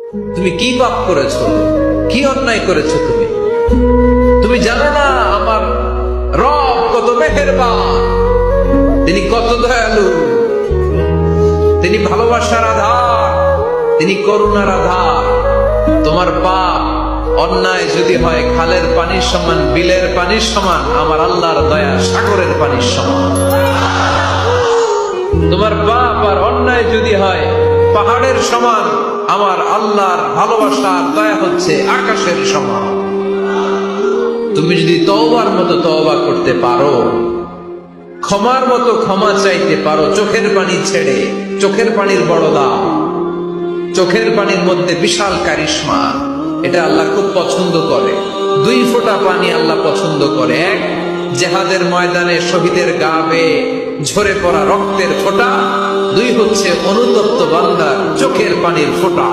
তুমি কি পাপ করেছো, কি অন্যায় করেছো? তুমি জানো না আমার রব কত মেহেরবান, তিনি কত দয়ালু, তিনি ভালোবাসার আধার, তিনি করুণার আধার। তোমার পাপ অন্যায় যদি হয় খালের পানির সমান, বিলের পানির সমান, আমার আল্লাহর দয়া সাগরের পানির সমান। তোমার পাপ আর অন্যায় যদি হয় পাহাড়ের সমান, আমার আল্লাহর ভালোবাসার দয়া হচ্ছে আকাশের সমান। তুমি যদি তওবার মতো তওবা করতে পারো, ক্ষমার মতো ক্ষমা চাইতে পারো, চোখের পানি ছেড়ে, চোখের পানির বড় দাম, চোখের পানির মধ্যে বিশাল কারিশমা, এটা আল্লাহ খুব পছন্দ করে। 2 ফোঁটা পানি আল্লাহ পছন্দ করে। এক, জিহাদের ময়দানে শহীদের গা বেয়ে ঝরে পড়া রক্তের ফোঁটা। 2 হচ্ছে অনুতপ্ত বান্দার চোখের পানির ফোঁটা।